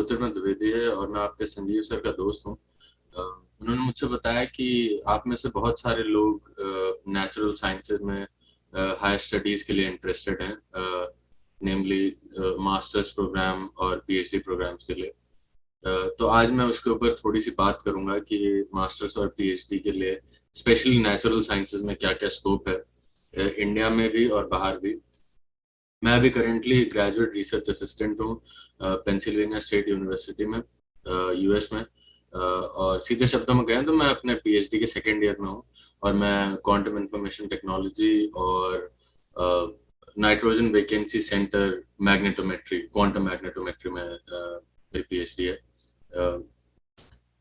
ज्योतिर्मय द्विवेदी है और मैं आपके संजीव सर का दोस्त हूँ। उन्होंने मुझसे बताया कि आप में से बहुत सारे लोग नेचुरल साइंसेज में हायर स्टडीज के लिए इंटरेस्टेड हैं, नेमली मास्टर्स प्रोग्राम और पीएचडी प्रोग्राम्स के लिए। तो आज मैं उसके ऊपर थोड़ी सी बात करूंगा कि मास्टर्स और पीएचडी के लिए स्पेशली नेचुरल साइंसेज में क्या क्या स्कोप है, इंडिया में भी और बाहर भी। मैं अभी करेंटली ग्रेजुएट रिसर्च असिस्टेंट हूँ पेंसिल्वेनिया स्टेट यूनिवर्सिटी में, यूएस में। और सीधे शब्दों में कहें तो मैं अपने पीएचडी के सेकेंड ईयर में हूँ और मैं क्वांटम इंफॉर्मेशन टेक्नोलॉजी और नाइट्रोजन वैकेंसी सेंटर मैग्नेटोमेट्री, क्वांटम मैग्नेटोमेट्री में मेरी पीएचडी है।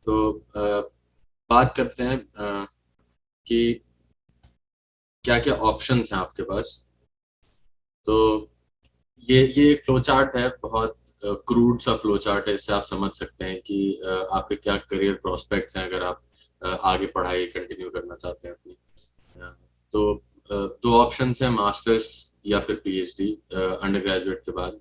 तो बात करते हैं कि क्या क्या ऑप्शंस हैं आपके पास। तो ये एक फ्लो चार्ट है, बहुत क्रूड सा फ्लो चार्ट है। इससे आप समझ सकते हैं कि आपके क्या करियर प्रोस्पेक्ट्स हैं अगर आप आगे पढ़ाई कंटिन्यू करना चाहते हैं अपनी। तो दो ऑप्शंस हैं, मास्टर्स या फिर पीएचडी अंडर ग्रेजुएट के बाद।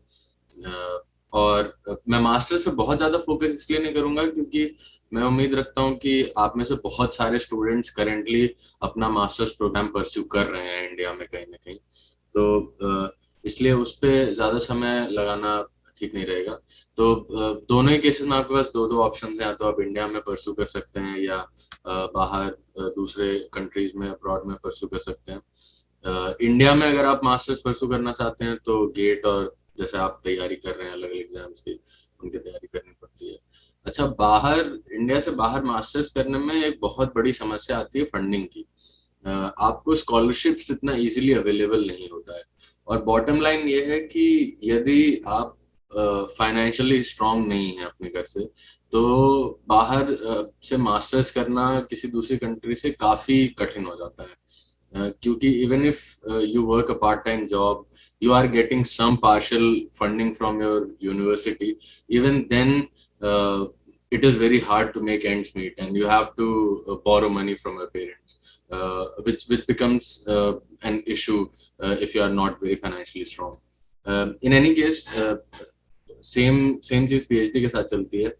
और मैं मास्टर्स पे बहुत ज़्यादा फोकस इसलिए नहीं करूंगा क्योंकि मैं उम्मीद रखता हूँ कि आप में से बहुत सारे स्टूडेंट्स करेंटली अपना मास्टर्स प्रोग्राम परस्यू कर रहे हैं इंडिया में कहीं ना कहीं। तो इसलिए उस पर ज़्यादा समय लगाना ठीक नहीं रहेगा। तो दोनों ही केसेस में आपके पास दो दो ऑप्शन हैं, या तो आप इंडिया में परस्यू कर सकते हैं या बाहर दूसरे कंट्रीज में अब्रॉड में परस्यू कर सकते हैं। इंडिया में अगर आप मास्टर्स परस्यू करना चाहते हैं तो गेट और जैसे आप तैयारी कर रहे हैं अलग अलग एग्जाम्स की, उनकी तैयारी करनी पड़ती है। अच्छा, बाहर इंडिया से बाहर मास्टर्स करने में एक बहुत बड़ी समस्या आती है फंडिंग की। आपको स्कॉलरशिप्स इतना इजीली अवेलेबल नहीं होता है। और बॉटम लाइन ये है कि यदि आप फाइनेंशियली स्ट्रांग नहीं है अपने घर से, तो बाहर से मास्टर्स करना किसी दूसरी कंट्री से काफी कठिन हो जाता है। क्योंकि even if you work a part-time job, you are getting some partial funding from your university. Even then, it is very hard to make ends meet, and you have to borrow money from your parents, which becomes an issue if you are not very financially strong. In any case, same चीज PhD के साथ चलती है।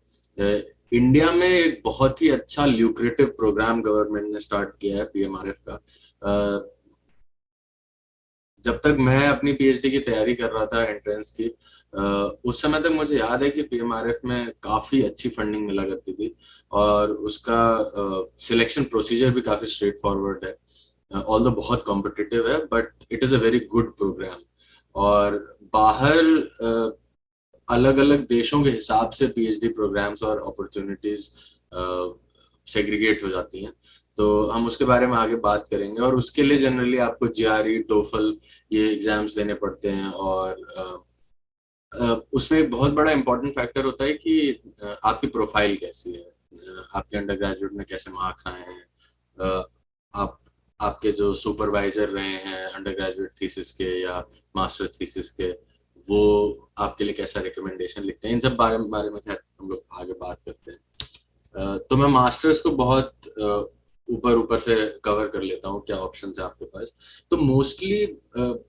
India में एक बहुत ही अच्छा lucrative programme government ने स्टार्ट किया है, पीएमआरएफ का। जब तक मैं अपनी पीएचडी की तैयारी कर रहा था एंट्रेंस की, उस समय तक मुझे याद है कि पीएमआरएफ में काफी अच्छी फंडिंग मिला करती थी और उसका सिलेक्शन प्रोसीजर भी काफी स्ट्रेट फॉरवर्ड है। ऑल्दो बहुत कॉम्पिटिटिव है, but it is a very good programme. और बाहर अलग अलग देशों के हिसाब से पीएचडी प्रोग्राम्स और अपॉर्चुनिटीज सेग्रीगेट हो जाती हैं। तो हम उसके बारे में आगे बात करेंगे। और उसके लिए जनरली आपको जीआरई, टोफल ये एग्जाम्स देने पड़ते हैं। और उसमें एक बहुत बड़ा इंपॉर्टेंट फैक्टर होता है कि आपकी प्रोफाइल कैसी है, आपके अंडर ग्रेजुएट में कैसे मार्क्स आए हैं, आप आपके जो सुपरवाइजर रहे हैं अंडर ग्रेजुएट थीसिस के या मास्टर थीसिस के, वो आपके लिए कैसा रिकमेंडेशन लिखते हैं। इन सब बारे में खैर हम लोग आगे बात करते हैं। तो मैं मास्टर्स को बहुत ऊपर ऊपर से कवर कर लेता हूँ, क्या ऑप्शन है आपके पास। तो मोस्टली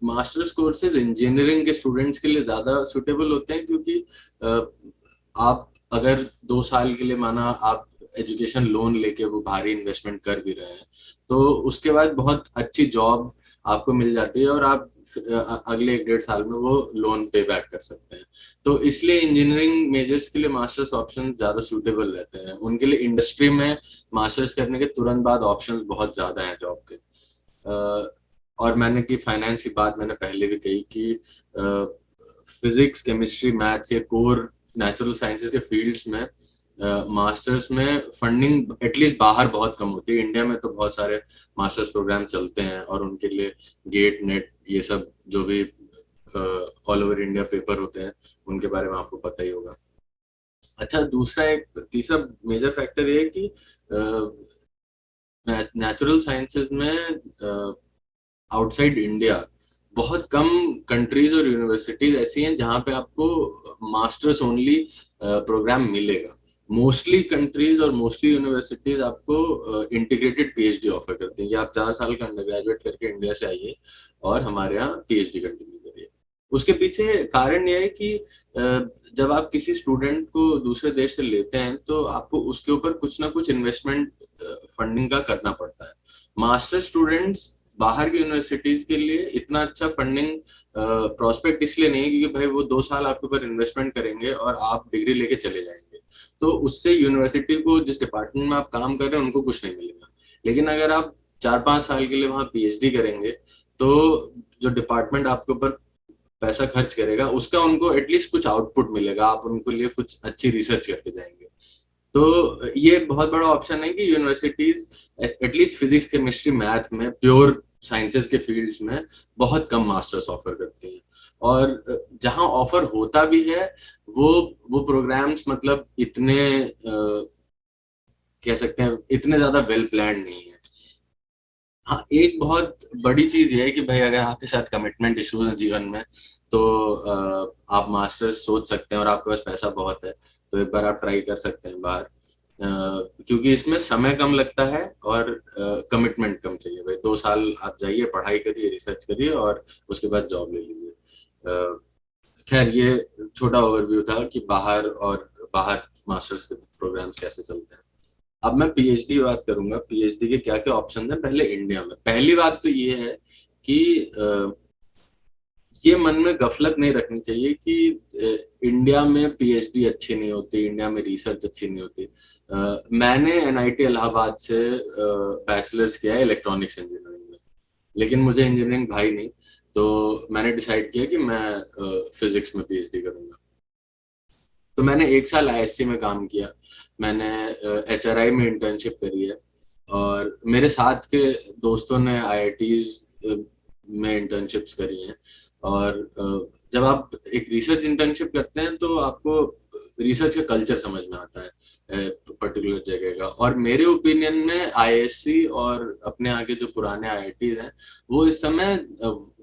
मास्टर्स कोर्सेज इंजीनियरिंग के स्टूडेंट्स के लिए ज्यादा सुटेबल होते हैं, क्योंकि आप अगर 2 साल के लिए माना आप एजुकेशन लोन लेके वो भारी इन्वेस्टमेंट कर भी रहे हैं, तो उसके बाद बहुत अच्छी जॉब आपको मिल जाती है और आप अगले 1-1.5 साल में वो लोन पे बैक कर सकते हैं। तो इसलिए इंजीनियरिंग मेजर्स के लिए मास्टर्स ऑप्शन ज्यादा सूटेबल रहते हैं। उनके लिए इंडस्ट्री में मास्टर्स करने के तुरंत बाद ऑप्शंस बहुत ज्यादा हैं जॉब के। और मैंने की फाइनेंस की बात मैंने पहले भी कही कि फिजिक्स, केमिस्ट्री, मैथ्स या कोर नेचुरल साइंसेज के फील्ड्स में मास्टर्स में फंडिंग एटलीस्ट बाहर बहुत कम होती है। इंडिया में तो बहुत सारे मास्टर्स प्रोग्राम चलते हैं और उनके लिए गेट, नेट, ये सब जो भी ऑल ओवर इंडिया पेपर होते हैं उनके बारे में आपको पता ही होगा। अच्छा, तीसरा मेजर फैक्टर ये है कि नेचुरल साइंसेज में आउटसाइड इंडिया बहुत कम कंट्रीज और यूनिवर्सिटीज ऐसी हैं जहां पे आपको मास्टर्स ओनली प्रोग्राम मिलेगा। मोस्टली कंट्रीज और मोस्टली यूनिवर्सिटीज आपको इंटीग्रेटेड पीएचडी ऑफर करती हैं कि आप 4 साल का अंडर ग्रेजुएट करके इंडिया से आइए और हमारे यहाँ पीएचडी कंटिन्यू करिए। उसके पीछे कारण ये है कि जब आप किसी स्टूडेंट को दूसरे देश से लेते हैं तो आपको उसके ऊपर कुछ ना कुछ इन्वेस्टमेंट फंडिंग का करना पड़ता है। मास्टर स्टूडेंट्स बाहर की यूनिवर्सिटीज के लिए इतना अच्छा फंडिंग प्रोस्पेक्ट इसलिए नहीं है क्योंकि भाई वो 2 साल आपके ऊपर इन्वेस्टमेंट करेंगे और आप डिग्री लेके चले जाएंगे, तो उससे यूनिवर्सिटी को जिस डिपार्टमेंट में आप काम कर रहे हैं उनको कुछ नहीं मिलेगा। लेकिन अगर आप 4-5 साल के लिए वहां पीएचडी करेंगे तो जो डिपार्टमेंट आपके ऊपर पैसा खर्च करेगा उसका उनको एटलीस्ट कुछ आउटपुट मिलेगा, आप उनको लिए कुछ अच्छी रिसर्च करके जाएंगे। तो ये एक बहुत बड़ा ऑप्शन है कि universities at least physics chemistry math में प्योर साइंसेस के फील्ड्स में बहुत कम मास्टर्स ऑफर करती हैं। और जहां ऑफर होता भी है वो वो प्रोग्राम्स मतलब इतने कह सकते हैं इतने ज्यादा वेल प्लान नहीं है। हाँ, एक बहुत बड़ी चीज ये है कि भाई अगर आपके साथ कमिटमेंट इश्यूज हैं जीवन में तो आप मास्टर्स सोच सकते हैं और आपके पास पैसा बहुत है तो एक बार आप ट्राई कर सकते हैं बाहर। क्योंकि इसमें समय कम लगता है और कमिटमेंट कम चाहिए। भाई 2 साल आप जाइए, पढ़ाई करिए, रिसर्च करिए और उसके बाद जॉब ले लीजिए। खैर ये छोटा ओवरव्यू था कि बाहर मास्टर्स के प्रोग्राम्स कैसे चलते हैं। अब मैं पीएचडी की बात करूंगा, पीएचडी के क्या क्या ऑप्शन है पहले इंडिया में। पहली बात तो ये है कि ये मन में गफलत नहीं रखनी चाहिए कि इंडिया में पीएचडी अच्छी नहीं होती, इंडिया में रिसर्च अच्छी नहीं होती। मैंने एनआईटी इलाहाबाद से बैचलर्स किया है इलेक्ट्रॉनिक्स इंजीनियरिंग में, लेकिन मुझे इंजीनियरिंग भाई नहीं, तो मैंने डिसाइड किया कि मैं फिजिक्स में पीएचडी करूंगा। तो मैंने 1 साल आईएससी में काम किया, मैंने एचआरआई में इंटर्नशिप करी है और मेरे साथ के दोस्तों ने आईआईटीज में इंटर्नशिप्स करी हैं। और जब आप एक रिसर्च इंटर्नशिप करते हैं तो आपको रिसर्च का कल्चर समझ में आता है पर्टिकुलर जगह का। और मेरे ओपिनियन में आईएससी और अपने आगे जो पुराने आईआईटीज हैं वो इस समय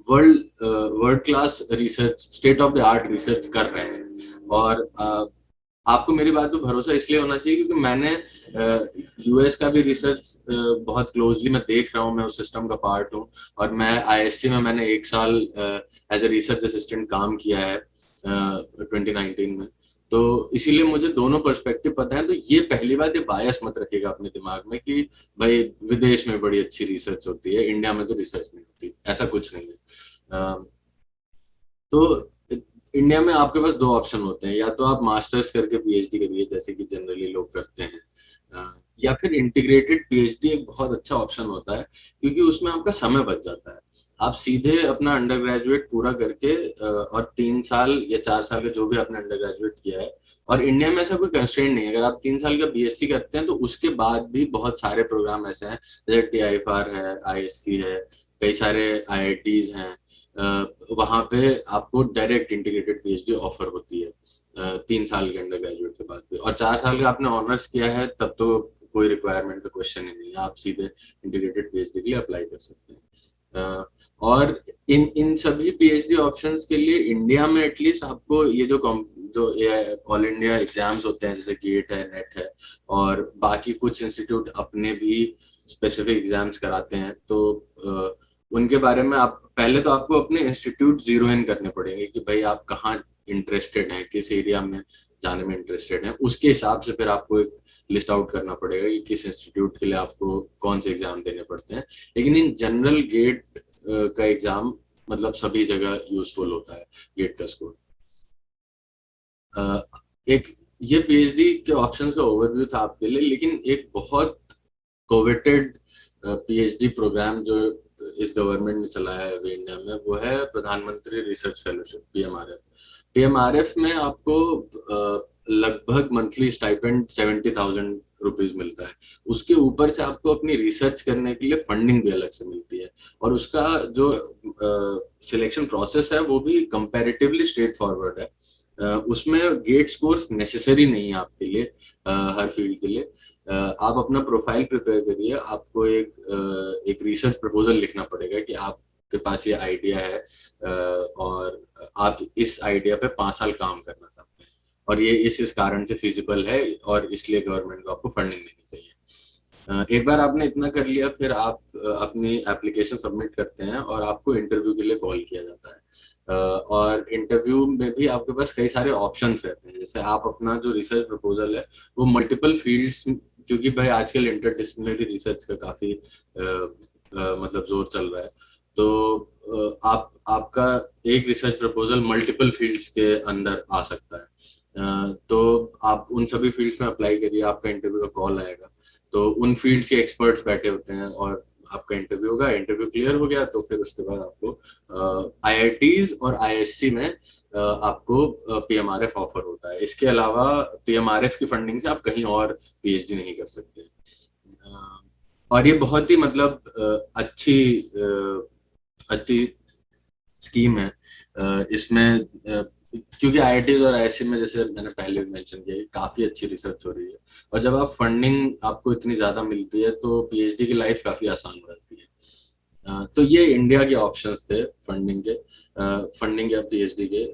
world class research, state of the art research कर रहे हैं। और आपको मेरी बात पे भरोसा इसलिए होना चाहिए क्योंकि मैंने यूएस का भी रिसर्च बहुत क्लोजली मैं देख रहा हूँ, मैं उस सिस्टम का पार्ट हूँ। और मैं आईएससी में मैंने 1 साल एज ए रिसर्च असिस्टेंट काम किया है 2019 में। तो इसीलिए मुझे दोनों पर्सपेक्टिव पता है। तो ये पहली बात, ये बायस मत रखिएगा अपने दिमाग में कि भाई विदेश में बड़ी अच्छी रिसर्च होती है, इंडिया में तो रिसर्च नहीं होती, ऐसा कुछ नहीं है। तो इंडिया में आपके पास 2 ऑप्शन होते हैं, या तो आप मास्टर्स करके पीएचडी करिए जैसे कि जनरली लोग करते हैं, या फिर इंटीग्रेटेड पीएचडी एक बहुत अच्छा ऑप्शन होता है क्योंकि उसमें आपका समय बच जाता है। आप सीधे अपना अंडर ग्रेजुएट पूरा करके और 3 साल या 4 साल का जो भी आपने अंडर ग्रेजुएट किया है, और इंडिया में ऐसा कोई कंस्ट्रेंट नहीं है। अगर आप 3 साल का बीएससी करते हैं तो उसके बाद भी बहुत सारे प्रोग्राम ऐसे हैं, जैसे टीआईएफआर है, आईएससी है, कई सारे आईआईटीज हैं, वहां पे आपको डायरेक्ट इंटीग्रेटेड पीएचडी ऑफर होती है 3 साल के अंडर ग्रेजुएट के बाद भी। और 4 साल का आपने ऑनर्स किया है तब तो कोई रिक्वायरमेंट का क्वेश्चन ही नहीं है, आप सीधे इंटीग्रेटेड पीएचडी के लिए अप्लाई कर सकते हैं। और इन इन सभी पीएचडी ऑप्शंस के लिए इंडिया में एटलीस्ट आपको ये जो ऑल इंडिया एग्जाम्स होते हैं जैसे गेट है, नेट है, और बाकी कुछ इंस्टीट्यूट अपने भी स्पेसिफिक एग्जाम्स कराते हैं, तो उनके बारे में आप पहले तो आपको अपने इंस्टीट्यूट जीरो इन करने पड़ेंगे कि भाई आप कहाँ इंटरेस्टेड हैं, किस एरिया में जाने में इंटरेस्टेड हैं। उसके हिसाब से फिर आपको एक लिस्ट आउट करना पड़ेगा कि किस इंस्टीट्यूट के लिए आपको कौन से एग्जाम देने पड़ते हैं। लेकिन इन जनरल गेट का एग्जाम मतलब सभी जगह यूजफुल होता है, गेट का स्कोर। एक ये पीएचडी के ऑप्शंस का ओवरव्यू था आपके लिए, लेकिन एक बहुत कोवेटेड पीएचडी प्रोग्राम जो इस गवर्नमेंट ने चलाया है अभी इंडिया में, वो है प्रधानमंत्री रिसर्च फेलोशिप, पीएमआरएफ। पीएमआरएफ में आपको लगभग मंथली स्टाइपेंड 70,000 रुपीज मिलता है। उसके ऊपर से आपको अपनी रिसर्च करने के लिए फंडिंग भी अलग से मिलती है। और उसका जो सिलेक्शन प्रोसेस है वो भी कंपैरेटिवली स्ट्रेट फॉरवर्ड है। उसमें गेट स्कोर्स नेसेसरी नहीं है आपके लिए हर फील्ड के लिए। आप अपना प्रोफाइल प्रिपेयर करिए, आपको एक रिसर्च प्रपोजल लिखना पड़ेगा कि आपके पास ये आइडिया है और आप इस आइडिया पे 5 साल काम करना चाहते हैं और ये इस कारण से फिजिबल है और इसलिए गवर्नमेंट को आपको फंडिंग देनी चाहिए। एक बार आपने इतना कर लिया, फिर आप अपनी एप्लीकेशन सबमिट करते हैं और आपको इंटरव्यू के लिए कॉल किया जाता है। और इंटरव्यू में भी आपके पास कई सारे ऑप्शंस रहते हैं। जैसे आप अपना जो रिसर्च प्रपोजल है वो मल्टीपल फील्ड्स, क्योंकि भाई आजकल इंटरडिसिप्लिनरी रिसर्च का काफी मतलब जोर चल रहा है, तो आप आपका एक रिसर्च प्रपोजल मल्टीपल फील्ड्स के अंदर आ सकता है। तो आप उन सभी फील्ड्स में अप्लाई करिए, आपका इंटरव्यू का कॉल आएगा, तो उन फील्ड्स के एक्सपर्ट्स बैठे होते हैं और आपका इंटरव्यू होगा। इंटरव्यू क्लियर हो गया तो फिर उसके बाद आपको आईआईटीज और आईएससी में आपको पीएमआरएफ ऑफर होता है। इसके अलावा पीएमआरएफ की फंडिंग से आप कहीं और पीएचडी नहीं कर सकते। और ये बहुत ही मतलब अच्छी स्कीम है। इसमें क्योंकि आईआईटी और आईएससी में, जैसे मैंने पहले भी मेंशन किया, काफी अच्छी रिसर्च हो रही है, और जब आप फंडिंग आपको इतनी ज्यादा मिलती है तो पीएचडी की लाइफ काफी आसान हो जाती है। तो ये इंडिया के ऑप्शंस थे फंडिंग या पीएचडी के।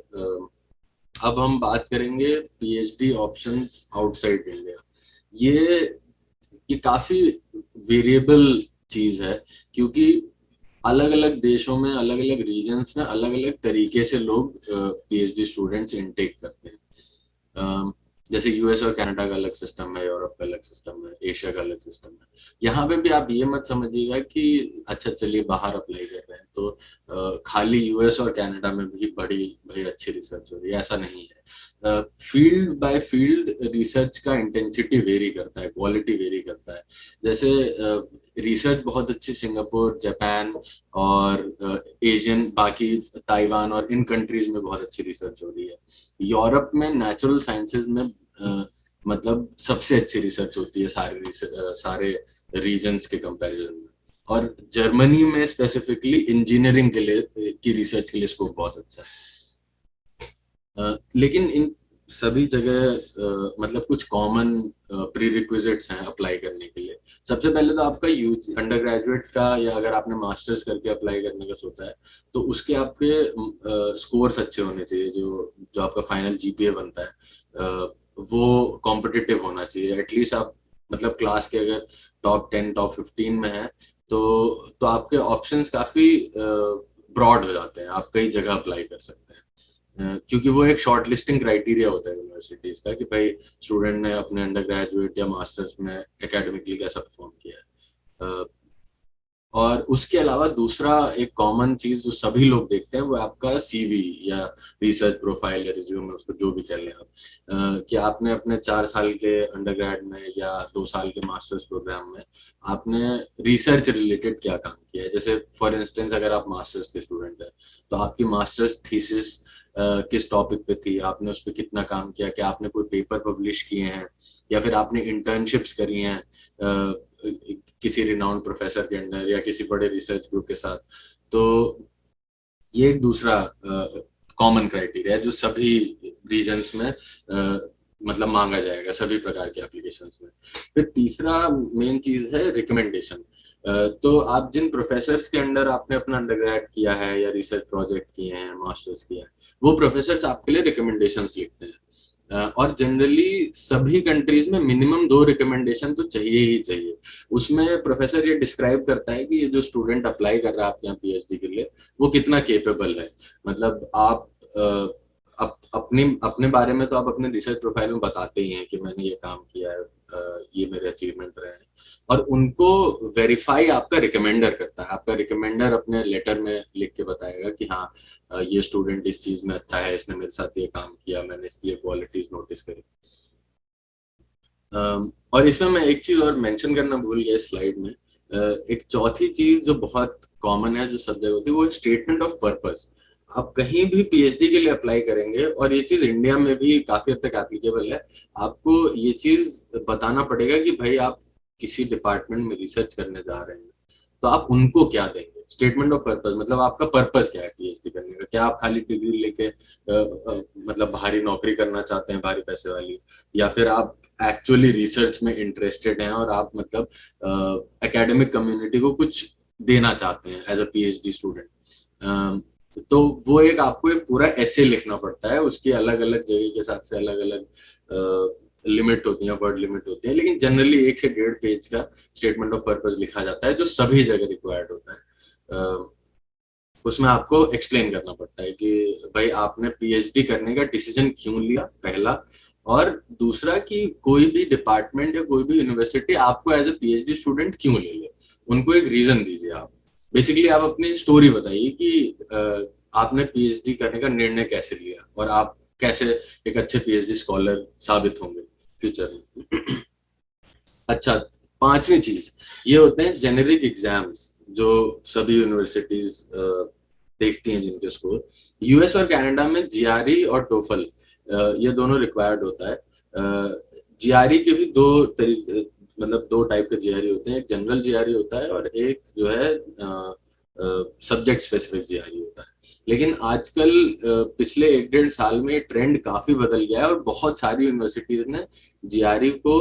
अब हम बात करेंगे पीएचडी ऑप्शंस आउटसाइड इंडिया। ये ये काफी वेरिएबल चीज है, क्योंकि अलग अलग देशों में, अलग अलग रीजन्स में अलग अलग तरीके से लोग पीएचडी स्टूडेंट्स इनटेक करते हैं। जैसे यूएस और कनाडा का अलग सिस्टम है, यूरोप का अलग सिस्टम है, एशिया का अलग सिस्टम है। यहाँ पे भी आप ये मत समझिएगा कि अच्छा चलिए बाहर अप्लाई कर रहे हैं तो खाली यूएस और कनाडा में भी बड़ी भाई अच्छी रिसर्च हो रही है, ऐसा नहीं है। फील्ड बाय फील्ड रिसर्च का इंटेंसिटी वेरी करता है, क्वालिटी वेरी करता है। जैसे रिसर्च बहुत अच्छी सिंगापुर, जापान और एशियन, बाकी ताइवान और इन कंट्रीज में बहुत अच्छी रिसर्च हो रही है। यूरोप में नेचुरल साइंसेज में मतलब सबसे अच्छी रिसर्च होती है सारे रीजन्स के कंपैरिजन में। और जर्मनी में स्पेसिफिकली इंजीनियरिंग के लिए की रिसर्च के लिए स्कोप बहुत अच्छा है। लेकिन इन सभी जगह मतलब कुछ कॉमन प्री रिक्विजिट्स हैं अप्लाई करने के लिए। सबसे पहले तो आपका यूजी अंडर ग्रेजुएट का, या अगर आपने मास्टर्स करके अप्लाई करने का सोचा है तो उसके आपके स्कोर्स अच्छे होने चाहिए। जो जो आपका फाइनल जीपीए बनता है वो कॉम्पिटिटिव होना चाहिए। एटलीस्ट आप मतलब क्लास के अगर टॉप 10 टॉप 15 में है तो आपके ऑप्शंस काफी ब्रॉड हो जाते हैं, आप कई जगह अप्लाई कर सकते हैं। क्योंकि वो एक शॉर्ट लिस्टिंग क्राइटेरिया होता है यूनिवर्सिटीज का कि भाई स्टूडेंट ने अपने अंडर ग्रेजुएट या मास्टर्स में एकेडमिकली कैसा परफॉर्म किया है। और उसके अलावा दूसरा एक कॉमन चीज जो सभी लोग देखते हैं वो आपका सीवी या रिसर्च प्रोफाइल या रिज्यूम, उसको जो भी कह लें आप, कि आपने अपने 4 साल के अंडरग्रेड में या 2 साल के मास्टर्स प्रोग्राम में आपने रिसर्च रिलेटेड क्या काम किया है। जैसे फॉर इंस्टेंस अगर आप मास्टर्स के स्टूडेंट हैं तो आपकी मास्टर्स थीसिस किस टॉपिक पे थी, आपने उस पर कितना काम किया, क्या आपने कोई पेपर पब्लिश किए हैं, या फिर आपने इंटर्नशिप्स करी हैं किसी रिनाउंड प्रोफेसर के अंडर या किसी बड़े रिसर्च ग्रुप के साथ। तो ये एक दूसरा कॉमन क्राइटेरिया है जो सभी रीजन्स में मतलब मांगा जाएगा सभी प्रकार के एप्लीकेशंस में। फिर तीसरा मेन चीज है रिकमेंडेशन। तो आप जिन प्रोफेसर्स के अंडर आपने अपना अंडरग्रेड किया है या रिसर्च प्रोजेक्ट किए हैं, मास्टर्स किया है, वो प्रोफेसर्स आपके लिए रिकमेंडेशंस लिखते हैं। और जनरली सभी कंट्रीज में मिनिमम 2 रिकमेंडेशन तो चाहिए ही चाहिए। उसमें प्रोफेसर ये डिस्क्राइब करता है कि ये जो स्टूडेंट अप्लाई कर रहा है आपके यहाँ पीएचडी के लिए वो कितना केपेबल है। मतलब आप अपने अपने बारे में तो आप अपने रिसर्च प्रोफाइल में बताते ही हैं कि मैंने ये काम किया है, ये मेरे अचीवमेंट रहे हैं, और उनको वेरीफाई आपका रिकमेंडर करता है। आपका रिकमेंडर अपने लेटर में लिख के बताएगा कि हाँ ये स्टूडेंट इस चीज में अच्छा है, इसने मेरे साथ ये काम किया, मैंने इसकी ये क्वालिटीज नोटिस करी। और इसमें मैं एक चीज और मेंशन करना भूल गया स्लाइड में। एक चौथी चीज जो बहुत कॉमन है, जो सब जगह होती है, वो है स्टेटमेंट ऑफ पर्पस। आप कहीं भी पीएचडी के लिए अप्लाई करेंगे, और ये चीज इंडिया में भी काफी हद तक एप्लीकेबल है, आपको ये चीज बताना पड़ेगा कि भाई आप किसी डिपार्टमेंट में रिसर्च करने जा रहे हैं तो आप उनको क्या देंगे। स्टेटमेंट ऑफ पर्पस मतलब आपका पर्पस क्या है पीएचडी करने का। क्या आप खाली डिग्री लेके मतलब भारी नौकरी करना चाहते हैं, भारी पैसे वाली, या फिर आप एक्चुअली रिसर्च में इंटरेस्टेड हैं और आप मतलब एकेडमिक कम्युनिटी को कुछ देना चाहते हैं एज अ पीएचडी स्टूडेंट। तो वो एक आपको एक पूरा ऐसे लिखना पड़ता है, उसकी अलग अलग जगह के हिसाब से अलग अलग लिमिट होती है, वर्ड लिमिट होती है, लेकिन जनरली 1 से 1.5 पेज का स्टेटमेंट ऑफ पर्पस लिखा जाता है जो सभी जगह रिक्वायर्ड होता है। उसमें आपको एक्सप्लेन करना पड़ता है कि भाई आपने पीएचडी करने का डिसीजन क्यों लिया, पहला। और दूसरा कि कोई भी डिपार्टमेंट या कोई भी यूनिवर्सिटी आपको एज ए पीएचडी स्टूडेंट क्यों ले उनको एक रीजन दीजिए आप। बेसिकली आप अपनी स्टोरी बताइए कि आपने पीएचडी करने का निर्णय कैसे लिया और आप कैसे एक अच्छे पीएचडी स्कॉलर साबित होंगे फ्यूचर में। अच्छा, पांचवी चीज ये होते हैं जेनेरिक एग्जाम्स जो सभी यूनिवर्सिटीज देखती हैं जिनके स्कोर। यूएस और कनाडा में जीआरई और टोफल ये दोनों रिक्वायर्ड होता है। जीआरई के भी दो तरीके, मतलब दो टाइप के जीआरई होते हैं, एक जनरल जीआरई होता है और एक जो है सब्जेक्ट स्पेसिफिक जीआरई होता है। लेकिन आजकल पिछले 1 डेढ़ साल में ट्रेंड काफी बदल गया है और बहुत सारी यूनिवर्सिटीज ने जीआरई को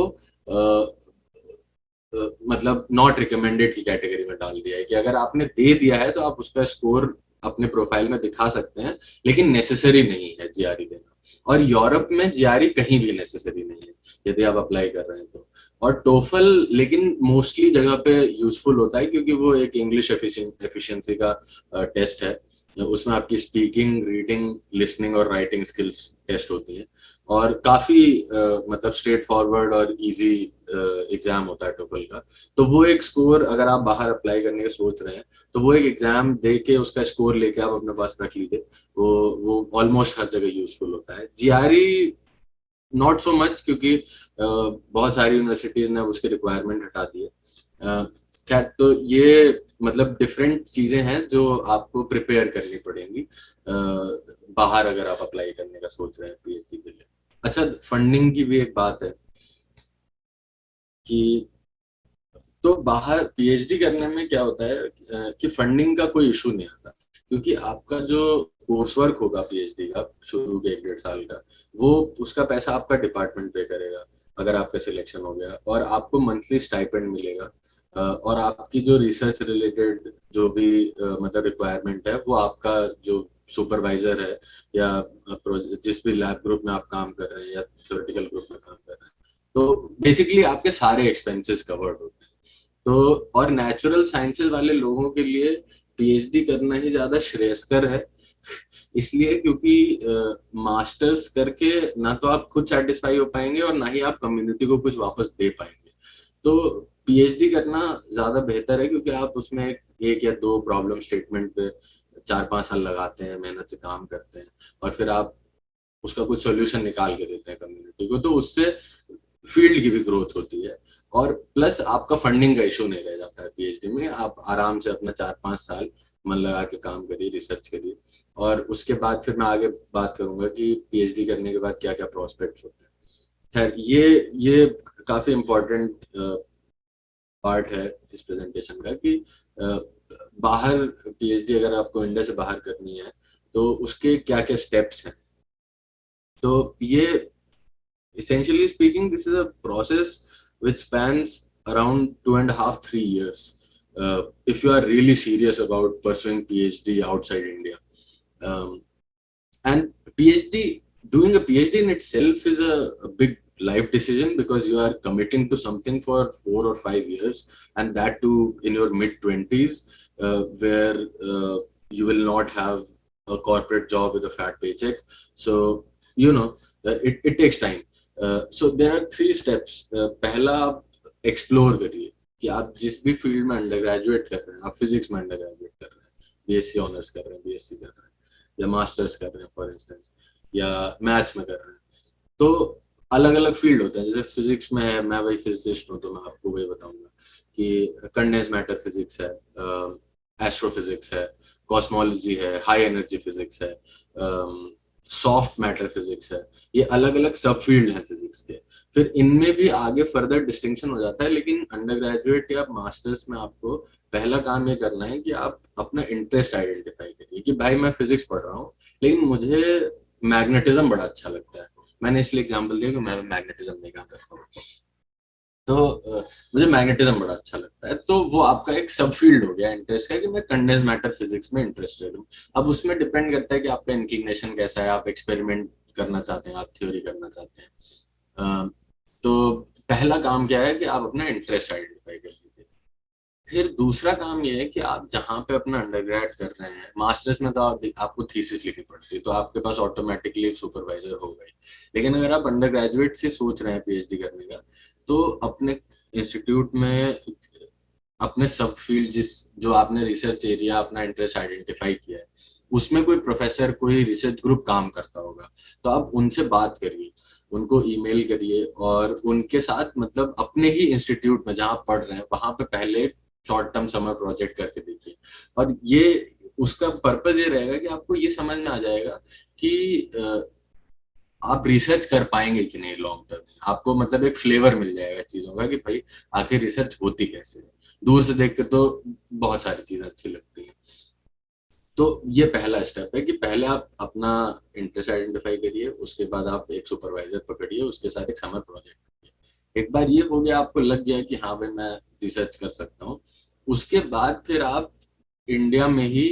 मतलब नॉट रिकमेंडेड की कैटेगरी में डाल दिया है कि अगर आपने दे दिया है तो आप उसका स्कोर अपने प्रोफाइल में दिखा सकते हैं, लेकिन नेसेसरी नहीं है जीआरई देना। और यूरोप में जीआरई कहीं भी नेसेसरी नहीं है यदि आप अप्लाई कर रहे हैं तो। और टोफल लेकिन मोस्टली जगह पे यूजफुल होता है क्योंकि वो एक इंग्लिश एफिशिएंसी का टेस्ट है। उसमें आपकी स्पीकिंग, रीडिंग, लिसनिंग और राइटिंग स्किल्स टेस्ट होती हैं और काफी मतलब स्ट्रेट फॉरवर्ड और इजी एग्जाम होता है टोफल का। तो वो एक स्कोर अगर आप बाहर अप्लाई करने का सोच रहे हैं तो वो एक एग्जाम दे के उसका स्कोर लेके आप अपने पास रख लीजिए। वो ऑलमोस्ट हर जगह यूजफुल होता है। जीआरई नॉट सो मच क्योंकि बहुत सारी यूनिवर्सिटीज ने उसके रिक्वायरमेंट हटा दी है। खैर, तो ये मतलब डिफरेंट चीजें हैं जो आपको प्रिपेयर करनी पड़ेंगी बाहर अगर आप अप्लाई करने का सोच रहे हैं पीएचडी के लिए। अच्छा, फंडिंग की भी एक बात है कि तो बाहर पीएचडी करने में क्या होता है कि फंडिंग का कोई इशू नहीं आता क्योंकि आपका जो कोर्स वर्क होगा पीएचडी का शुरू के 1 डेढ़ साल का, वो उसका पैसा आपका डिपार्टमेंट पे करेगा अगर आपका सिलेक्शन हो गया, और आपको मंथली स्टाइपेंड मिलेगा। और आपकी जो रिसर्च रिलेटेड जो भी मतलब रिक्वायरमेंट है वो आपका जो सुपरवाइजर है या जिस भी लैब ग्रुप में आप काम कर रहे हैं या थ्योरेटिकल ग्रुप में काम कर रहे हैं, तो बेसिकली आपके सारे एक्सपेंसेस कवर्ड होते हैं। तो और नेचुरल साइंसेज वाले लोगों के लिए पीएचडी करना ही ज्यादा श्रेयस्कर है। इसलिए क्योंकि मास्टर्स करके ना तो आप खुद सेटिस्फाई हो पाएंगे और ना ही आप कम्युनिटी को कुछ वापस दे पाएंगे। तो पीएचडी करना ज्यादा बेहतर है क्योंकि आप उसमें एक या दो प्रॉब्लम स्टेटमेंट पे 4-5 साल लगाते हैं, मेहनत से काम करते हैं और फिर आप उसका कुछ सोल्यूशन निकाल के देते हैं कम्युनिटी को, तो उससे फील्ड की भी ग्रोथ होती है। और प्लस आपका फंडिंग का इशू नहीं रह जाता है पीएचडी में। आप आराम से अपना 4-5 साल मन लगा के काम करिए, रिसर्च करिए। और उसके बाद फिर मैं आगे बात करूंगा कि पीएचडी करने के बाद क्या क्या प्रोस्पेक्ट्स होते हैं। खैर, ये काफी इम्पोर्टेंट पार्ट है इस प्रेजेंटेशन का कि बाहर पीएचडी अगर आपको इंडिया से बाहर करनी है तो उसके क्या क्या स्टेप्स हैं। तो ये essentially speaking, this is a process which spans around 2.5-3 years if you are really serious about pursuing PhD outside India. Um, and PhD, doing a PhD in itself is a big life decision because you are committing to something for 4 or 5 years, and that too in your mid 20s, where you will not have a corporate job with a fat paycheck. So, it takes time. So there are 3 steps. पहला, आप explore करिए कि आप जिस भी field में under graduate कर रहे हैं, आप फिजिक्स में अंडर ग्रेजुएट कर रहे हैं, बीएससी ऑनर्स कर रहे हैं, बीएससी कर रहे हैं या मास्टर्स कर रहे हैं फॉर इंस्टेंस, या मैथ्स में कर रहे हैं, तो अलग अलग फील्ड होते हैं। जैसे फिजिक्स में है, मैं वही फिजिसिस्ट हूँ तो मैं आपको वही बताऊंगा कि कंडेंस मैटर फिजिक्स है, एस्ट्रोफिजिक्स है, कॉस्मोलॉजी है, हाई एनर्जी फिजिक्स है, सॉफ्ट मैटर फिजिक्स है। ये अलग अलग सब फील्ड हैं फिजिक्स के। फिर इनमें भी आगे फर्दर डिस्टिंक्शन हो जाता है, लेकिन अंडर ग्रेजुएट या मास्टर्स में आपको पहला काम ये करना है कि आप अपना इंटरेस्ट आइडेंटिफाई करिए कि भाई मैं फिजिक्स पढ़ रहा हूँ लेकिन मुझे मैग्नेटिज्म बड़ा अच्छा लगता है। मैंने इसलिए एग्जांपल दिया कि मैं मैग्नेटिज्म में काम करता हूँ, तो मुझे मैग्नेटिज्म बड़ा अच्छा लगता है। तो वो आपका एक सब फील्ड हो गया इंटरेस्ट का कि मैं कंडेंस मैटर फिजिक्स में इंटरेस्टेड हूँ। अब उसमें डिपेंड करता है कि आपका इंक्लिनेशन कैसा है, आप एक्सपेरिमेंट करना चाहते हैं, आप थ्योरी करना चाहते हैं। तो पहला काम क्या है कि आप अपना इंटरेस्ट आइडेंटिफाई कर लीजिए। फिर दूसरा काम ये है कि आप जहाँ पे अपना अंडरग्रेड कर रहे हैं, मास्टर्स में तो आपको थीसिस लिखनी पड़ती है, तो आपके पास ऑटोमेटिकली एक सुपरवाइजर होगा ही। लेकिन अगर आप अंडर ग्रेजुएट से सोच रहे हैं पीएचडी करने का, तो अपने इंस्टीट्यूट में अपने सब फील्ड, जो आपने रिसर्च एरिया अपना इंटरेस्ट आइडेंटिफाई किया है, उसमें कोई प्रोफेसर, कोई रिसर्च ग्रुप काम करता होगा, तो आप उनसे बात करिए, उनको ईमेल करिए, और उनके साथ मतलब अपने ही इंस्टीट्यूट में जहाँ पढ़ रहे हैं वहां पे पहले शॉर्ट टर्म समर प्रोजेक्ट करके देखिए। और ये उसका पर्पज ये रहेगा कि आपको ये समझ में आ जाएगा कि आप रिसर्च कर पाएंगे कि नहीं लॉन्ग टर्म। आपको मतलब एक फ्लेवर मिल जाएगा चीजों का कि भाई आखिर रिसर्च होती कैसे है। दूर से देख के तो बहुत सारी चीजें अच्छी लगती हैं। तो ये पहला स्टेप है कि पहले आप अपना इंटरेस्ट आइडेंटिफाई करिए, उसके बाद आप एक सुपरवाइजर पकड़िए, उसके साथ एक समर प्रोजेक्ट करिए। एक बार ये हो गया, आपको लग गया कि हाँ भाई मैं रिसर्च कर सकता हूँ, उसके बाद फिर आप इंडिया में ही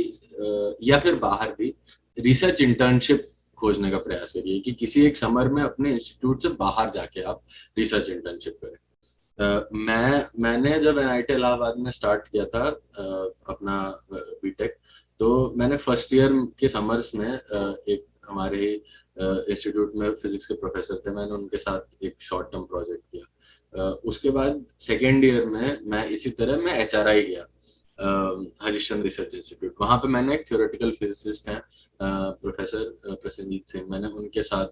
या फिर बाहर भी रिसर्च इंटर्नशिप खोजने का प्रयास करिए कि किसी एक समर में अपने इंस्टीट्यूट से बाहर जाके आप रिसर्च इंटर्नशिप करें। मैंने जब एनआईटी इलाहाबाद में स्टार्ट किया था अपना बीटेक, तो मैंने फर्स्ट ईयर के समर्स में एक हमारे इंस्टीट्यूट में फिजिक्स के प्रोफेसर थे, मैंने उनके साथ एक शॉर्ट टर्म प्रोजेक्ट किया। उसके बाद सेकेंड ईयर में मैं इसी तरह मैं एचआरआई गया, हरिश्चंद्र रिसर्च इंस्टीट्यूट। वहां पे मैंने एक थ्योरेटिकल फिजिसिस्ट हैं प्रोफेसर प्रसन्नजीत सिंह, मैंने उनके साथ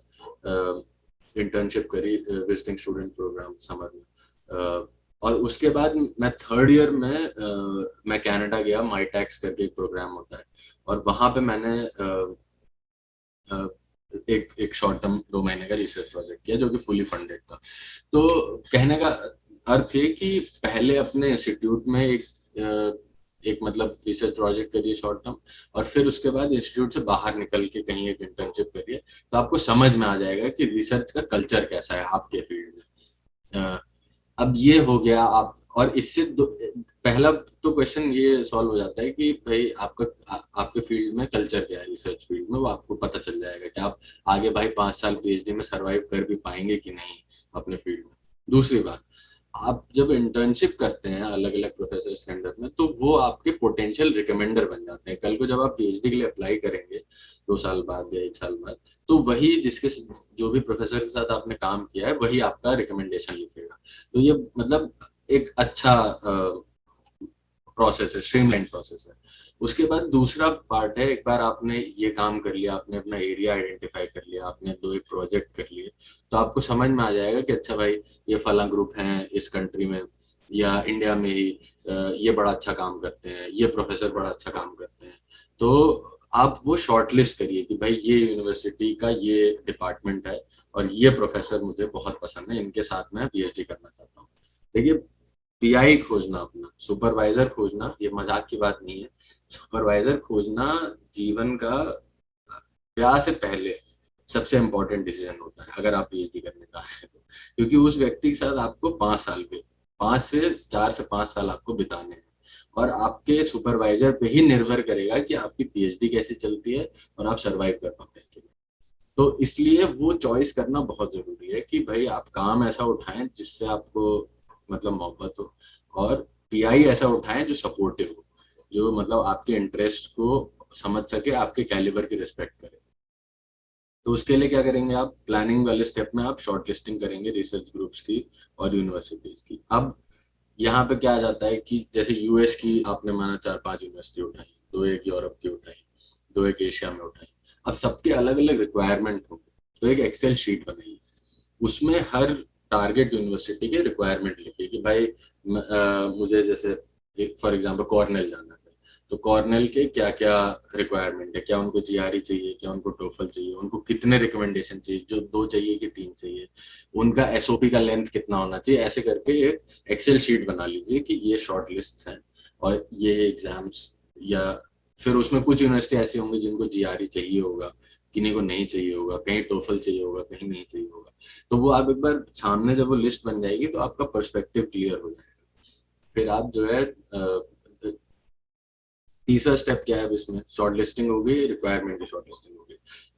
इंटर्नशिप करी विजिटिंग स्टूडेंट प्रोग्राम समर में। और उसके बाद मैं थर्ड ईयर में मैं कनाडा गया, माईटैक्स करके एक प्रोग्राम होता है, और वहां पे मैंने एक एक शॉर्ट टर्म 2 महीने का रिसर्च प्रोजेक्ट किया जो कि फुली फंडेड था। तो कहने का अर्थ है कि पहले अपने इंस्टीट्यूट में एक मतलब रिसर्च प्रोजेक्ट करिए शॉर्ट टर्म, और फिर उसके बाद इंस्टीट्यूट से बाहर निकल के कहीं एक इंटर्नशिप करिए, तो आपको समझ में आ जाएगा कि रिसर्च का कल्चर कैसा है आपके फील्ड में। अब ये हो गया आप, और इससे पहला तो क्वेश्चन ये सॉल्व हो जाता है कि भाई आपके फील्ड में कल्चर क्या है, रिसर्च फील्ड में वो आपको पता चल जाएगा कि आप आगे भाई 5 साल पीएचडी में सरवाइव कर भी पाएंगे कि नहीं अपने फील्ड में। दूसरी बात, आप जब इंटर्नशिप करते हैं अलग अलग प्रोफेसर के अंडर में, तो वो आपके पोटेंशियल रिकमेंडर बन जाते हैं। कल को जब आप पीएचडी के लिए अप्लाई करेंगे 2 साल बाद या 1 साल बाद, तो वही जिसके जो भी प्रोफेसर के साथ आपने काम किया है वही आपका रिकमेंडेशन लिखेगा। तो ये मतलब एक अच्छा प्रोसेस है, स्ट्रीमलाइन प्रोसेस है। उसके बाद दूसरा पार्ट है, एक बार आपने ये काम कर लिया, आपने अपना एरिया आइडेंटिफाई कर लिया, आपने 2 एक प्रोजेक्ट कर लिए, तो आपको समझ में आ जाएगा कि अच्छा भाई ये फला ग्रुप है इस कंट्री में या इंडिया में ही, ये बड़ा अच्छा काम करते हैं, ये प्रोफेसर बड़ा अच्छा काम करते हैं। तो आप वो शॉर्ट लिस्ट करिए कि भाई ये यूनिवर्सिटी का ये डिपार्टमेंट है और ये प्रोफेसर मुझे बहुत पसंद है, इनके साथ मैं पीएचडी करना चाहता हूँ। देखिए, पीआई खोजना, अपना सुपरवाइजर खोजना, ये मजाक की बात नहीं है। सुपरवाइजर खोजना जीवन का ब्याह से पहले सबसे इम्पोर्टेंट डिसीजन होता है अगर आप पीएचडी करने का है तो, क्योंकि उस व्यक्ति के साथ आपको 5 साल पे 4 से 5 साल आपको बिताने हैं, और आपके सुपरवाइजर पे ही निर्भर करेगा कि आपकी पीएचडी कैसे चलती है और आप सरवाइव कर पाते हैं कि नहीं। तो इसलिए वो चॉइस करना बहुत जरूरी है कि भाई आप काम ऐसा उठाएं जिससे आपको मतलब मोहब्बत हो, और पीआई ऐसा उठाएं जो सपोर्टिव हो, जो मतलब आपके इंटरेस्ट को समझ सके, आपके कैलिबर की रिस्पेक्ट करे। तो उसके लिए क्या करेंगे आप, प्लानिंग वाले स्टेप में आप शॉर्ट लिस्टिंग करेंगे रिसर्च ग्रुप्स की और यूनिवर्सिटीज की। अब यहाँ पे क्या आ जाता है कि जैसे यूएस की आपने माना 4-5 यूनिवर्सिटी उठाई, 2 एक यूरोप की उठाई, 2 एक एशिया में उठाई, अब सबके अलग अलग रिक्वायरमेंट होंगे, तो एक एक्सेल शीट बनाइए, उसमें हर टारगेट यूनिवर्सिटी के रिक्वायरमेंट लिखिए कि भाई मुझे जैसे फॉर एग्जांपल कॉर्नेल जाना है, तो कॉर्नेल के क्या क्या रिक्वायरमेंट है, क्या उनको जीआरई चाहिए, क्या उनको टोफल चाहिए, उनको कितने रिकमेंडेशन चाहिए, जो 2 चाहिए कि 3 चाहिए, उनका एसओपी का लेंथ कितना होना चाहिए, ऐसे करके एक एक्सेल शीट बना लीजिए कि ये शॉर्ट लिस्ट हैं और ये एग्जाम्स। या फिर उसमें कुछ यूनिवर्सिटी ऐसी होंगी जिनको जीआरई चाहिए होगा, किन्हीं को नहीं चाहिए होगा, कहीं टोफल चाहिए होगा, कहीं नहीं चाहिए होगा। तो वो आप एक बार सामने जब वो लिस्ट बन जाएगी तो आपका पर्सपेक्टिव क्लियर हो जाएगा। फिर आप जो है तीसरा स्टेप क्या है, अब इसमें शॉर्ट लिस्टिंग हो गई, रिक्वायरमेंट की शॉर्ट लिस्टिंग हो गई।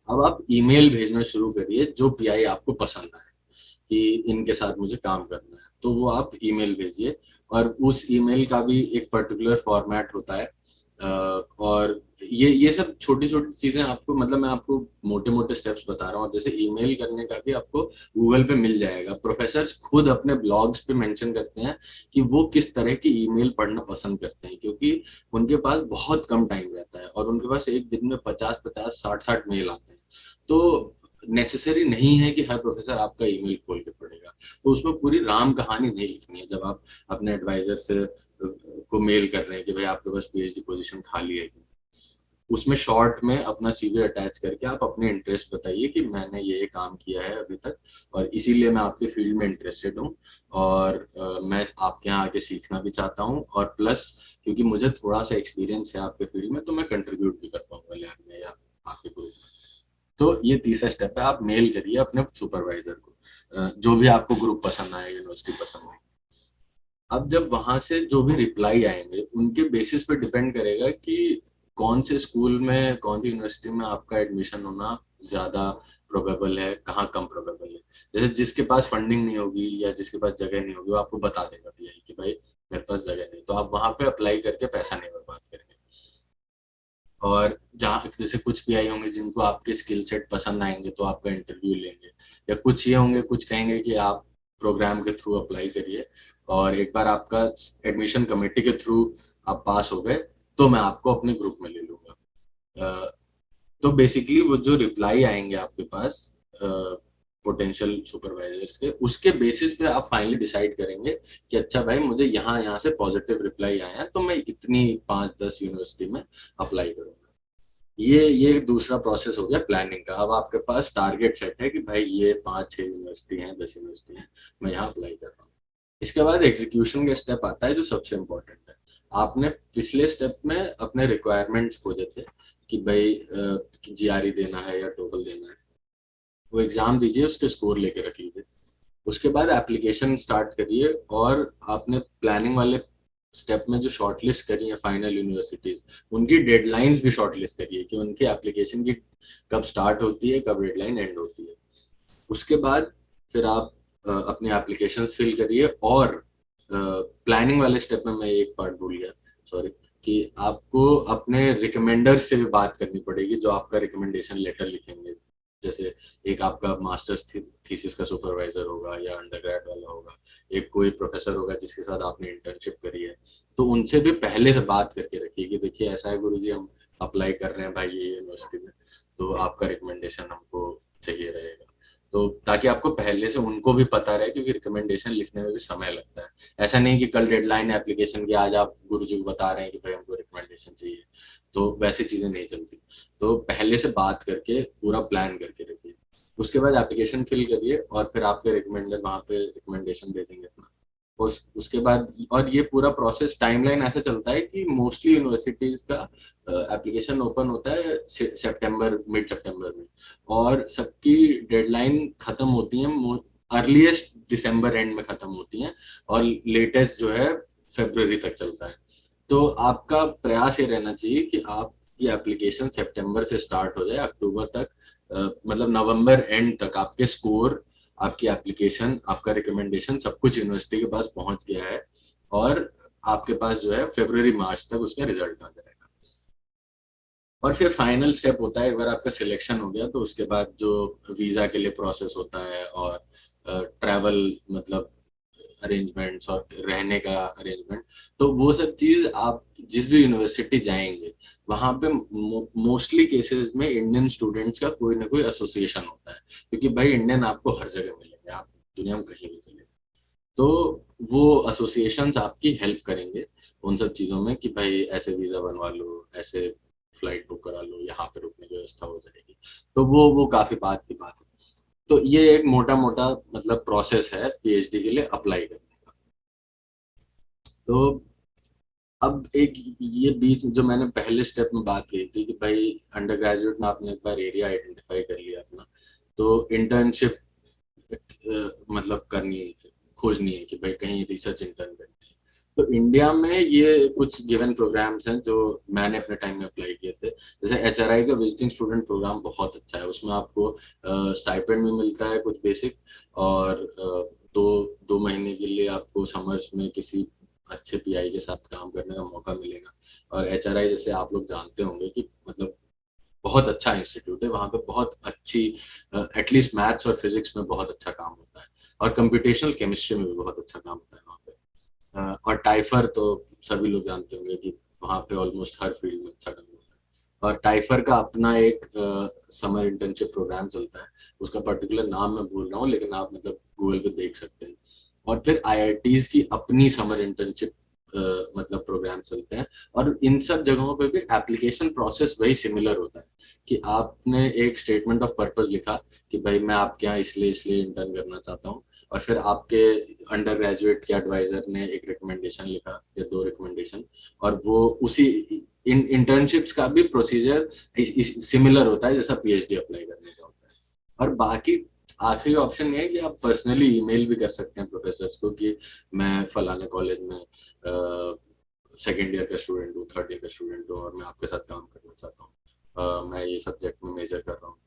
अब आप ईमेल भेजना शुरू करिए जो पीआई आपको पसंद आए कि इनके साथ मुझे काम करना है। तो वो आप ईमेल भेजिए, और उस ईमेल का भी एक पर्टिकुलर फॉर्मेट होता है। और ये सब छोटी छोटी चीजें आपको, मतलब मैं आपको मोटे मोटे स्टेप्स बता रहा हूँ। जैसे ईमेल करने का भी आपको गूगल पे मिल जाएगा। प्रोफेसर्स खुद अपने ब्लॉग्स पे मेंशन करते हैं कि वो किस तरह की ईमेल पढ़ना पसंद करते हैं, क्योंकि उनके पास बहुत कम टाइम रहता है और उनके पास एक दिन में 50-50 60-60 मेल आते हैं। तो नेसेसरी नहीं है कि हर प्रोफेसर आपका ईमेल खोल के पढ़ेगा। तो उसमें पूरी राम कहानी नहीं लिखनी है। जब आप अपने एडवाइजर से को मेल कर रहे हैं कि भाई आपके पास पीएचडी पोजीशन खाली है, उसमें शॉर्ट में अपना सीवी अटैच करके आप अपने इंटरेस्ट बताइए कि मैंने ये काम किया है अभी तक, और इसीलिए मैं आपके फील्ड में इंटरेस्टेड हूँ, और मैं आपके यहाँ आके सीखना भी चाहता हूँ, और प्लस क्योंकि मुझे थोड़ा सा एक्सपीरियंस है आपके फील्ड में, तो मैं कंट्रीब्यूट भी कर पाऊंगा लैब में या आपके ग्रुप में। तो ये तीसरा स्टेप है, आप मेल करिए अपने सुपरवाइजर को, जो भी आपको ग्रुप पसंद आए, यूनिवर्सिटी पसंद आए। अब जब वहां से जो भी रिप्लाई आएंगे उनके बेसिस पे डिपेंड करेगा कि कौन से स्कूल में, कौन सी यूनिवर्सिटी में आपका एडमिशन होना ज्यादा प्रोबेबल है, कहाँ कम प्रोबेबल है। जैसे जिसके पास फंडिंग नहीं होगी या जिसके पास जगह नहीं होगी, वो आपको बता देगा पीआई कि भाई मेरे पास जगह नहीं, तो आप वहां पे अप्लाई करके पैसा नहीं बर्बाद करेंगे। और जहाँ जैसे कुछ पीआई होंगे जिनको आपके स्किल सेट पसंद आएंगे तो आपका इंटरव्यू लेंगे, या कुछ ये होंगे, कुछ कहेंगे कि आप प्रोग्राम के थ्रू अप्लाई करिए, और एक बार आपका एडमिशन कमेटी के थ्रू आप पास हो गए तो मैं आपको अपने ग्रुप में ले लूंगा। तो बेसिकली वो जो रिप्लाई आएंगे आपके पास पोटेंशियल सुपरवाइजर्स के, उसके बेसिस पे आप फाइनली डिसाइड करेंगे कि अच्छा भाई मुझे यहाँ यहाँ से पॉजिटिव रिप्लाई आए हैं तो मैं इतनी 5-10 यूनिवर्सिटी में अप्लाई करूंगा। ये दूसरा प्रोसेस हो गया प्लानिंग का। अब आपके पास टारगेट सेट है कि भाई ये 5-6 यूनिवर्सिटी हैं, 10 यूनिवर्सिटी हैं, मैं यहाँ अप्लाई कर रहा हूँ। इसके बाद एग्जीक्यूशन का स्टेप आता है जो सबसे इम्पोर्टेंट है। आपने पिछले स्टेप में अपने रिक्वायरमेंट्स खोजे थे कि भाई जीआरई देना है या टोफल देना है, वो एग्जाम दीजिए, उसके स्कोर लेके रख लीजिए। उसके बाद एप्लीकेशन स्टार्ट करिए, और आपने प्लानिंग वाले स्टेप में जो शॉर्टलिस्ट करी है फाइनल यूनिवर्सिटीज, उनकी डेडलाइंस भी शॉर्टलिस्ट करिए कि उनकी एप्लीकेशन की कब स्टार्ट होती है, कब डेडलाइन एंड होती है। उसके बाद फिर आप अपनी एप्लीकेशन फिल करिए, और प्लानिंग वाले स्टेप में मैं एक पार्ट भूल गया, सॉरी, कि आपको अपने रिकमेंडर से भी बात करनी पड़ेगी जो आपका रिकमेंडेशन लेटर लिखेंगे। जैसे एक आपका मास्टर्स थीसिस का सुपरवाइजर होगा या अंडरग्रेड वाला होगा, एक कोई प्रोफेसर होगा जिसके साथ आपने इंटर्नशिप करी है, तो उनसे भी पहले से बात करके रखिए कि देखिए ऐसा है गुरुजी, हम अप्लाई कर रहे हैं भाई ये यूनिवर्सिटी में, तो आपका रिकमेंडेशन हमको चाहिए रहेगा। तो ताकि आपको पहले से उनको भी पता रहे, क्योंकि रिकमेंडेशन लिखने में भी समय लगता है। ऐसा नहीं कि कल डेडलाइन है एप्लीकेशन की, आज आप गुरुजी को बता रहे हैं कि भाई हमको रिकमेंडेशन चाहिए, तो वैसी चीजें नहीं चलती। तो पहले से बात करके पूरा प्लान करके रखिए। उसके बाद एप्लीकेशन फिल करिए, और फिर आपके रिकमेंडर वहाँ पे रिकमेंडेशन भेजेंगे अपना। उसके बाद, और ये पूरा प्रोसेस टाइमलाइन ऐसा चलता है कि मोस्टली यूनिवर्सिटीज का एप्लीकेशन ओपन होता है सितंबर, मिड सितंबर में, और सबकी डेडलाइन खत्म होती है अर्लीस्ट दिसंबर एंड में खत्म होती हैं, और लेटेस्ट जो है फरवरी तक चलता है। तो आपका प्रयास ये रहना चाहिए कि आपकी एप्लीकेशन सितंबर से स्टार्ट हो जाए, अक्टूबर तक, मतलब नवंबर एंड तक आपके स्कोर, आपकी एप्लीकेशन, आपका रिकमेंडेशन, सब कुछ यूनिवर्सिटी के पास पहुंच गया है, और आपके पास जो है फरवरी मार्च तक उसका रिजल्ट आ जाएगा। और फिर फाइनल स्टेप होता है, एक बार आपका सिलेक्शन हो गया तो उसके बाद जो वीजा के लिए प्रोसेस होता है, और ट्रैवल, मतलब अरेंजमेंट्स और रहने का अरेंजमेंट, तो वो सब चीज आप जिस भी यूनिवर्सिटी जाएंगे वहां पे मोस्टली केसेस में इंडियन स्टूडेंट्स का कोई ना कोई एसोसिएशन होता है, क्योंकि भाई इंडियन आपको हर जगह मिलेंगे, आप दुनिया में कहीं भी चले। तो वो एसोसिएशंस आपकी हेल्प करेंगे उन सब चीजों में कि भाई ऐसे वीजा बनवा लो, ऐसे फ्लाइट बुक करा लो, यहाँ पे रुकने की व्यवस्था हो जाएगी। तो वो काफी बात की बात है। तो ये एक मोटा मोटा मतलब प्रोसेस है पीएचडी के लिए अप्लाई करने का। तो अब एक ये बीच जो मैंने पहले स्टेप में बात की थी कि भाई अंडर ग्रेजुएट में आपने एक बार एरिया आइडेंटिफाई कर लिया अपना, तो इंटर्नशिप मतलब करनी है, खोजनी है कि भाई कहीं रिसर्च इंटर्न करनी है। तो इंडिया में ये कुछ गिवन प्रोग्राम्स हैं जो मैंने अपने टाइम में अप्लाई किए थे। जैसे एचआरआई का विजिटिंग स्टूडेंट प्रोग्राम बहुत अच्छा है, उसमें आपको स्टाइपेंड भी मिलता है कुछ बेसिक, और दो 2 महीने के लिए आपको समर्स में किसी अच्छे पीआई के साथ काम करने का मौका मिलेगा। और एचआरआई जैसे आप लोग जानते होंगे कि मतलब बहुत अच्छा इंस्टीट्यूट है, वहाँ पे बहुत अच्छी एटलीस्ट मैथ्स और फिजिक्स में बहुत अच्छा काम होता है, और कंप्यूटेशनल केमिस्ट्री में भी बहुत अच्छा काम होता है वहाँ पे। और टाइफर तो सभी लोग जानते होंगे कि वहाँ पे ऑलमोस्ट हर फील्ड में अच्छा काम होता है। और टाइफर का अपना एक समर इंटर्नशिप प्रोग्राम चलता है, उसका पर्टिकुलर नाम मैं भूल रहा हूँ, लेकिन आप मतलब गूगल पे देख सकते हैं। और फिर आईआईटीज की अपनी समर इंटर्नशिप मतलब प्रोग्राम चलते हैं। और इन सब जगहों पे भी एप्लीकेशन प्रोसेस वही सिमिलर होता है कि आपने एक स्टेटमेंट ऑफ पर्पस लिखा कि भाई मैं आपके यहाँ इसलिए इसलिए इंटर्न करना चाहता हूँ, और फिर आपके अंडर ग्रेजुएट के एडवाइजर ने एक रिकमेंडेशन लिखा या 2 रिकमेंडेशन, और वो उसी इंटर्नशिप्स का भी प्रोसीजर सिमिलर होता है जैसा पीएचडी अप्लाई करने का होता है। और बाकी आखिरी ऑप्शन ये है कि आप पर्सनली ईमेल भी कर सकते हैं प्रोफेसर्स को कि मैं फलाने कॉलेज में सेकेंड ईयर का स्टूडेंट हूँ, थर्ड ईयर का स्टूडेंट हूँ, और मैं आपके साथ काम करना चाहता हूँ, मैं ये सब्जेक्ट में मेजर कर रहा हूँ,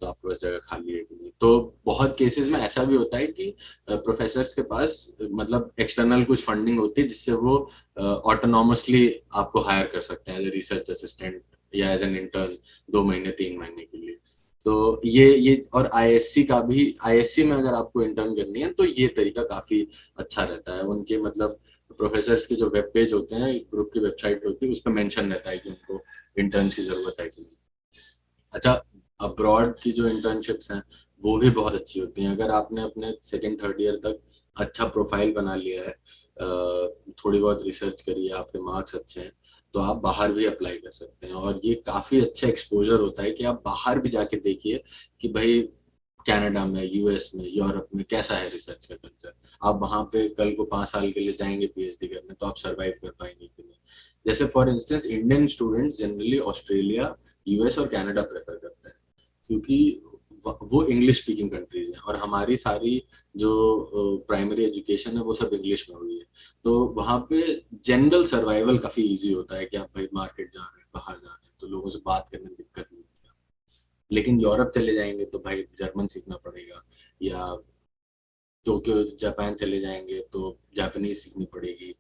तो आपके पास जगह खाली है कि नहीं। तो बहुत केसेस में ऐसा भी होता है कि प्रोफेसर्स के पास मतलब एक्सटर्नल कुछ फंडिंग होती है जिससे वो ऑटोनॉमसली आपको हायर कर सकते हैं एज ए रिसर्च असिस्टेंट या एज एन इंटर्न 2 महीने 3 महीने के लिए। तो ये और आईएससी का भी, आईएससी में अगर आपको इंटर्न करनी है तो ये तरीका काफी अच्छा रहता है। उनके मतलब प्रोफेसर्स के जो वेब पेज होते हैं, ग्रुप की वेबसाइट होती है, उस पर मेंशन रहता है कि उनको इंटर्न्स की जरूरत है कि नहीं। अच्छा, अब्रॉड की जो इंटर्नशिप्स हैं वो भी बहुत अच्छी होती हैं। अगर आपने अपने सेकेंड थर्ड ईयर तक अच्छा प्रोफाइल बना लिया है, थोड़ी बहुत रिसर्च करी है, आपके मार्क्स अच्छे हैं, तो आप बाहर भी अप्लाई कर सकते हैं। और ये काफी अच्छा एक्सपोजर होता है कि आप बाहर भी जाके देखिए कि भाई कनाडा में, यूएस में, यूरोप में कैसा है रिसर्च का कल्चर। आप वहां पे कल को 5 साल के लिए जाएंगे पीएचडी करने, तो आप सरवाइव कर पाएंगे कि नहीं। जैसे for instance Indian students generally Australia, US और कनाडा प्रेफर करते हैं, क्योंकि वो इंग्लिश स्पीकिंग कंट्रीज हैं, और हमारी सारी जो प्राइमरी एजुकेशन है वो सब इंग्लिश में हुई है। तो वहाँ पे जनरल सर्वाइवल काफी इजी होता है कि आप भाई मार्केट जा रहे हैं, बाहर जा रहे हैं, तो लोगों से बात करने में दिक्कत नहीं होती। लेकिन यूरोप चले जाएंगे तो भाई जर्मन सीखना पड़ेगा, या टोक्यो जापान चले जाएंगे तो जापानीज सीखनी पड़ेगी।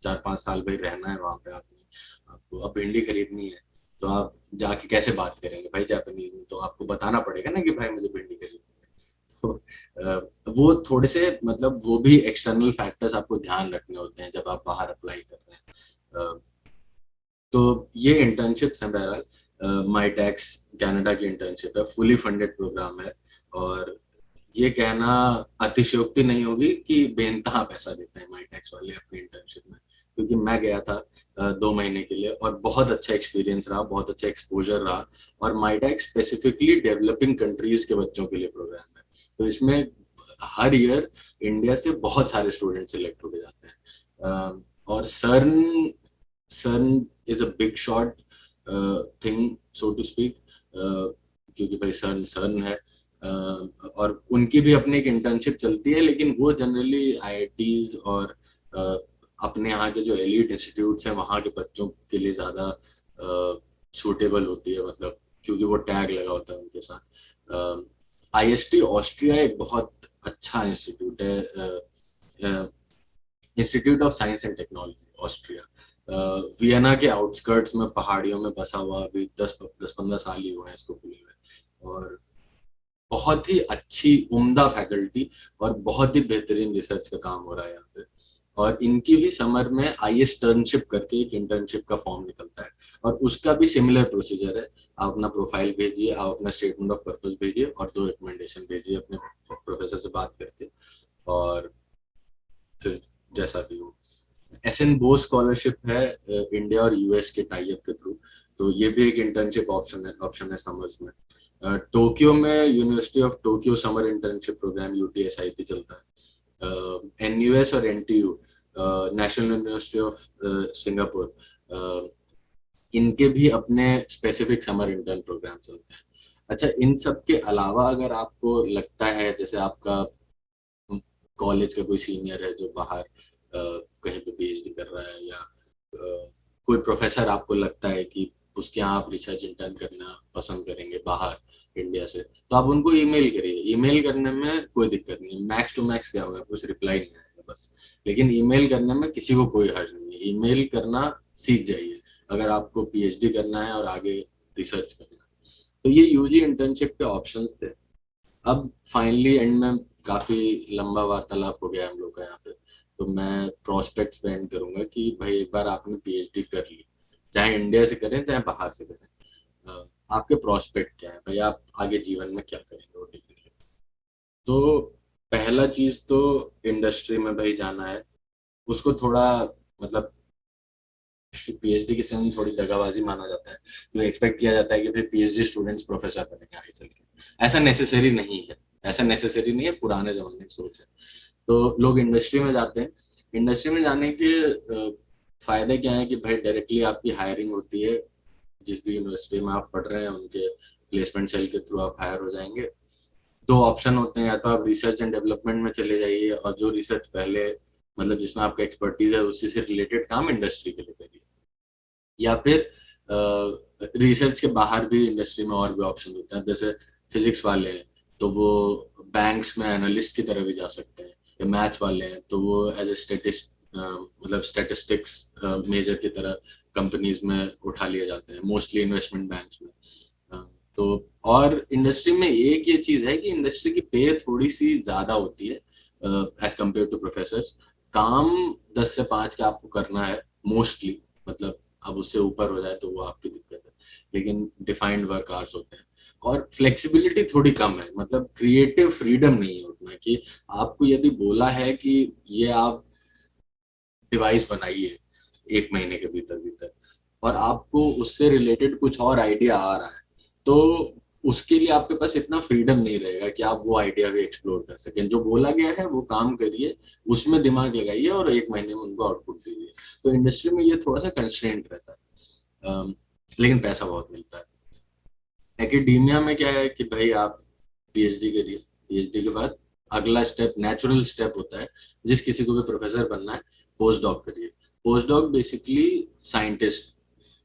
4-5 साल भाई रहना है वहां पे आदमी, आपको अब भिंडी खरीदनी है, तो आप जाके कैसे बात करेंगे भाई जापानीज में, तो आपको बताना पड़ेगा ना कि भाई मुझे भिंडी खरीदनी है। तो वो थोड़े से मतलब वो भी एक्सटर्नल फैक्टर्स आपको ध्यान रखने होते हैं जब आप बाहर अप्लाई कर रहे हैं। तो ये इंटर्नशिप्स हैं बहरहाल। माई टैक्स कनाडा की इंटर्नशिप है, फुली फंडेड प्रोग्राम है। और ये कहना अतिशयोक्ति नहीं होगी कि बेनतहा पैसा देते हैं माई टैक्स वाले अपनी इंटर्नशिप में, क्योंकि मैं गया था 2 महीने के लिए, और बहुत अच्छा एक्सपीरियंस रहा, बहुत अच्छा एक्सपोजर रहा। और my tax specifically developing countries के बच्चों के लिए प्रोग्राम है, तो इसमें हर ईयर इंडिया से बहुत सारे स्टूडेंट सिलेक्ट होके जाते हैं। और CERN CERN is a big shot thing so to speak, क्योंकि भाई सर्न सर्न है। और उनकी भी अपनी एक इंटर्नशिप चलती है, लेकिन वो जनरली आईआईटीज और अपने यहाँ के जो एलीट इंस्टीट्यूट्स हैं वहाँ के बच्चों के लिए ज्यादा सूटेबल होती है, मतलब क्योंकि वो टैग लगा होता है उनके साथ। आईएसटी ऑस्ट्रिया एक बहुत अच्छा इंस्टीट्यूट है, institute of science and technology Austria. Vienna के आउटस्कर्ट्स में पहाड़ियों में बसा हुआ, अभी 10-15 साल ही हुए हैं इसको खुले हुए। और बहुत ही अच्छी उम्दा फैकल्टी और बहुत ही बेहतरीन रिसर्च का काम हो रहा है यहाँ पे। और इनकी भी समर में आईएस टर्नशिप करके एक इंटर्नशिप का फॉर्म निकलता है, और उसका भी सिमिलर प्रोसीजर है। आप अपना प्रोफाइल भेजिए, आप अपना स्टेटमेंट ऑफ पर्पस भेजिए, और 2 रिकमेंडेशन भेजिए अपने प्रोफेसर से बात करके, और फिर जैसा भी हो। एसएन बोस स्कॉलरशिप है इंडिया और यूएस के टाई अप के थ्रू, तो ये भी एक इंटर्नशिप ऑप्शन है समर्स में। टोक्यो में University of Tokyo summer internship programme UTSIP चलता है। एनयूएस और NTU National University of Singapore, इनके भी अपने स्पेसिफिक समर इंटर्न प्रोग्राम चलते हैं। अच्छा, इन सब के अलावा अगर आपको लगता है जैसे आपका कॉलेज का कोई सीनियर है जो बाहर कहीं पे पीएचडी कर रहा है, या कोई प्रोफेसर आपको लगता है कि उसके यहाँ आप रिसर्च इंटर्न करना पसंद करेंगे बाहर इंडिया से, तो आप उनको ईमेल करिए। ईमेल करने में कोई दिक्कत नहीं है, मैक्स टू मैक्स क्या होगा, कुछ रिप्लाई नहीं आएगा बस। लेकिन ईमेल करने में किसी को कोई हर्ज नहीं है, ईमेल करना सीख जाइए अगर आपको पीएचडी करना है और आगे रिसर्च करना है। तो ये यूजी इंटर्नशिप के ऑप्शंस थे। अब फाइनली एंड में काफी लंबा वार्तालाप हो गया हम लोग का यहाँ पे, तो मैं प्रोस्पेक्ट्स पे एंड करूंगा कि भाई एक बार आपने पीएचडी कर ली, चाहे इंडिया से करें चाहे बाहर से करें, आपके प्रोस्पेक्ट क्या है भाई, आप आगे जीवन में क्या करेंगे वो डिग्री लेके। तो पहला चीज तो इंडस्ट्री में भाई जाना है। उसको थोड़ा मतलब पीएचडी के समय थोड़ी दगाबाजी माना जाता है, तो एक्सपेक्ट किया जाता है कि भाई पीएचडी स्टूडेंट्स प्रोफेसर बनेंगे आगे चल के। ऐसा नेसेसरी नहीं है, ऐसा नेसेसरी नहीं है, पुराने जमाने की सोच है। तो लोग इंडस्ट्री में जाते हैं। इंडस्ट्री में जाने के फायदे क्या है कि भाई डायरेक्टली आपकी हायरिंग होती है, जिस भी यूनिवर्सिटी में आप पढ़ रहे हैं उनके प्लेसमेंट सेल के थ्रू आप हायर हो जाएंगे। दो ऑप्शन होते हैं, या तो आप रिसर्च एंड डेवलपमेंट में चले जाइए और जो रिसर्च पहले मतलब जिसमें आपका एक्सपर्टीज है उसी से रिलेटेड काम इंडस्ट्री के लिए करिए, या फिर रिसर्च के बाहर भी इंडस्ट्री में और भी ऑप्शन होते हैं। जैसे फिजिक्स वाले हैं तो वो बैंक्स में एनालिस्ट की तरह भी जा सकते हैं, या मैथ्स वाले हैं तो वो एज ए स्टेटिस्ट मतलब स्टेटिस्टिक्स मेजर की तरह कंपनीज में उठा लिए जाते हैं, मोस्टली इन्वेस्टमेंट बैंक्स में। तो और इंडस्ट्री में एक ये चीज है कि इंडस्ट्री की पे थोड़ी सी ज्यादा होती है एज कम्पेयर टू प्रोफेसर। काम 10 से 5 का आपको करना है मोस्टली, मतलब अब उससे ऊपर हो जाए तो वो आपकी दिक्कत है, लेकिन डिफाइंड वर्क आवर्स होते हैं। और फ्लेक्सिबिलिटी थोड़ी कम है, मतलब क्रिएटिव फ्रीडम नहीं है उतना कि आपको यदि बोला है कि ये आप डिवाइस बनाइए 1 महीने के भीतर भीतर, और आपको उससे रिलेटेड कुछ और आइडिया आ रहा है, तो उसके लिए आपके पास इतना फ्रीडम नहीं रहेगा कि आप वो आइडिया भी एक्सप्लोर कर सकें। जो बोला गया है वो काम करिए, उसमें दिमाग लगाइए और 1 महीने में उनको आउटपुट दीजिए। तो इंडस्ट्री में ये थोड़ा सा कंस्ट्रेंट रहता है, लेकिन पैसा बहुत मिलता है। एकेडेमिया में क्या है कि भाई आप पीएचडी करिए, पीएचडी के बाद अगला स्टेप नेचुरल स्टेप होता है, जिस किसी को भी प्रोफेसर बनना है पोस्ट डॉक करिए। Post doc basically scientist,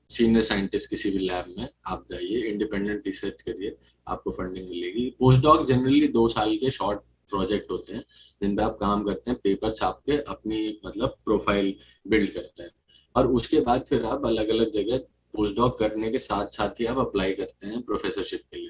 senior scientist किसी भी लैब में आप जाइए, इंडिपेंडेंट रिसर्च करिए, आपको फंडिंग मिलेगी। पोस्ट डॉक जनरली 2 साल के शॉर्ट प्रोजेक्ट होते हैं जिन पे आप काम करते हैं, पेपर छाप के अपनी मतलब प्रोफाइल बिल्ड करते हैं, और उसके बाद फिर आप अलग अलग जगह पोस्ट डॉक करने के साथ साथ ही आप अप्लाई करते हैं प्रोफेसरशिप के लिए।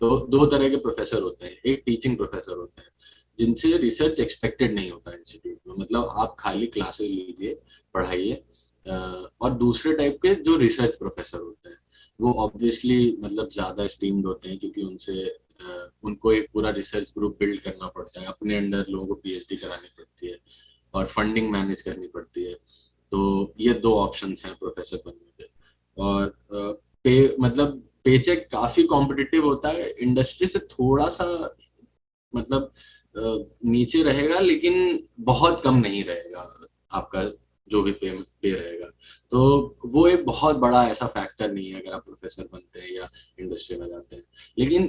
तो 2 तरह के प्रोफेसर होते हैं, एक टीचिंग प्रोफेसर होते हैं जिनसे रिसर्च एक्सपेक्टेड नहीं होता इंस्टीट्यूट में, मतलब आप खाली क्लासेस लीजिए, पढ़ाइए। और दूसरे टाइप के जो रिसर्च प्रोफेसर होते हैं वो ऑब्वियसली मतलब ज्यादा स्टीम्ड होते हैं, क्योंकि उनसे उनको एक पूरा रिसर्च ग्रुप बिल्ड करना पड़ता है, अपने अंडर लोगों को पीएचडी करानी पड़ती है और फंडिंग मैनेज करनी पड़ती है। तो ये 2 ऑप्शंस हैं प्रोफेसर बनने के। और पे मतलब पेचेक काफी कॉम्पिटिटिव होता है, इंडस्ट्री से थोड़ा सा मतलब नीचे रहेगा, लेकिन बहुत कम नहीं रहेगा आपका जो भी पे रहेगा। तो वो एक बहुत बड़ा ऐसा फैक्टर नहीं है अगर आप प्रोफेसर बनते हैं या इंडस्ट्री में जाते हैं। लेकिन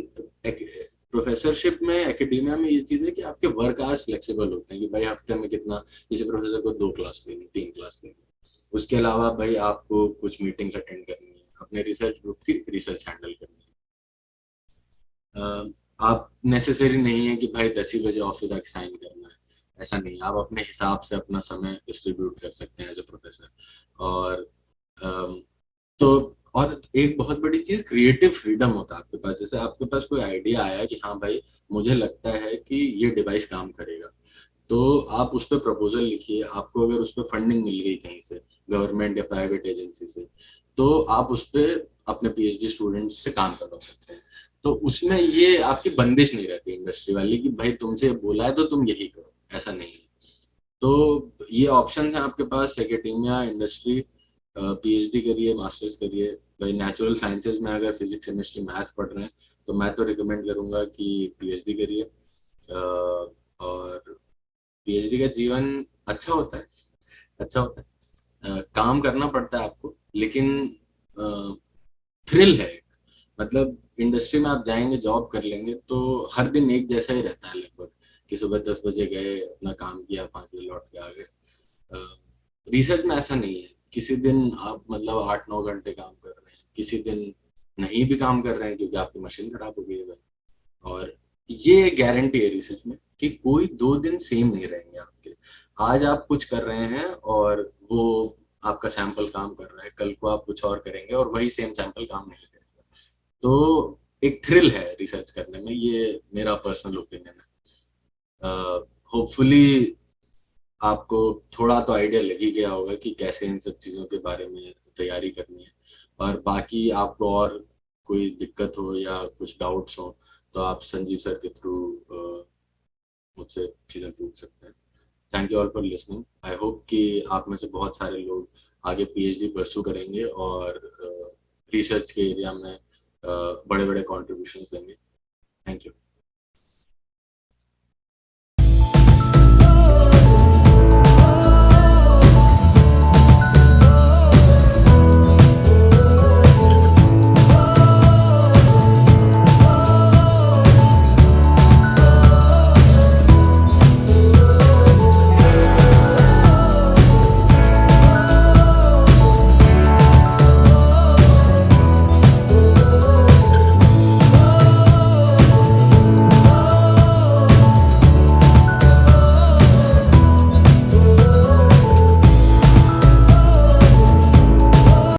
प्रोफेसरशिप में एकेडेमिया में ये चीज है कि आपके वर्क आवर्स फ्लेक्सिबल होते हैं कि भाई हफ्ते में कितना, किसी प्रोफेसर को 2 क्लास लेनी, 3 क्लास लेनी, उसके अलावा भाई आपको कुछ मीटिंग्स अटेंड करनी है, अपने रिसर्च ग्रुप की रिसर्च हैंडल करनी है। आप नेसेसरी नहीं है कि भाई 10 ही बजे ऑफिस आके साइन करना है, ऐसा नहीं, आप अपने हिसाब से अपना समय डिस्ट्रीब्यूट कर सकते हैं एज ए प्रोफेसर। और अम, तो और एक बहुत बड़ी चीज क्रिएटिव फ्रीडम होता है आपके पास। जैसे आपके पास कोई आइडिया आया कि हाँ भाई मुझे लगता है कि ये डिवाइस काम करेगा, तो आप उस पर प्रपोजल लिखिए। आपको अगर उस पर फंडिंग मिल गई कहीं से, गवर्नमेंट या प्राइवेट एजेंसी से, तो आप उस पर अपने पीएचडी स्टूडेंट्स से काम करवा सकते हैं। तो उसमें ये आपकी बंदिश नहीं रहती इंडस्ट्री वाली कि भाई तुमसे बोला है तो तुम यही करो, ऐसा नहीं है। तो ये ऑप्शन है आपके पास, एकेडेमिया, इंडस्ट्री। पीएचडी करिए, मास्टर्स करिए। भाई नेचुरल साइंसेज में अगर फिजिक्स केमिस्ट्री मैथ पढ़ रहे हैं तो मैं तो रिकमेंड करूंगा कि पीएचडी करिए। और पीएचडी का जीवन अच्छा होता है, अच्छा होता है। काम करना पड़ता है आपको, लेकिन थ्रिल है एक। मतलब इंडस्ट्री में आप जाएंगे, जॉब कर लेंगे तो हर दिन एक जैसा ही रहता है लगभग, कि सुबह 10 बजे गए, अपना काम किया, 5 बजे लौट के आ गए। रिसर्च में ऐसा नहीं है, किसी दिन आप मतलब 8-9 घंटे काम कर रहे हैं, किसी दिन नहीं भी काम कर रहे हैं क्योंकि आपकी मशीन खराब हो गई है। और ये गारंटी है रिसर्च में कि कोई 2 दिन सेम नहीं रहेंगे आपके। आज आप कुछ कर रहे हैं और वो आपका सैंपल काम कर रहा है, कल को आप कुछ और करेंगे और वही सेम सैंपल काम नहीं करेगा। तो एक थ्रिल है रिसर्च करने में, ये मेरा पर्सनल ओपिनियन है। होपफुली आपको थोड़ा तो आइडिया लग ही गया होगा कि कैसे इन सब चीज़ों के बारे में तैयारी करनी है। और बाकी आपको और कोई दिक्कत हो या कुछ डाउट्स हो तो आप संजीव सर के थ्रू मुझसे चीज़ें पूछ सकते हैं। Thank you all for listening. I hope कि आप में से बहुत सारे लोग आगे पीएचडी परसू करेंगे और रिसर्च के एरिया में बड़े बड़े कॉन्ट्रीब्यूशंस देंगे। Thank you.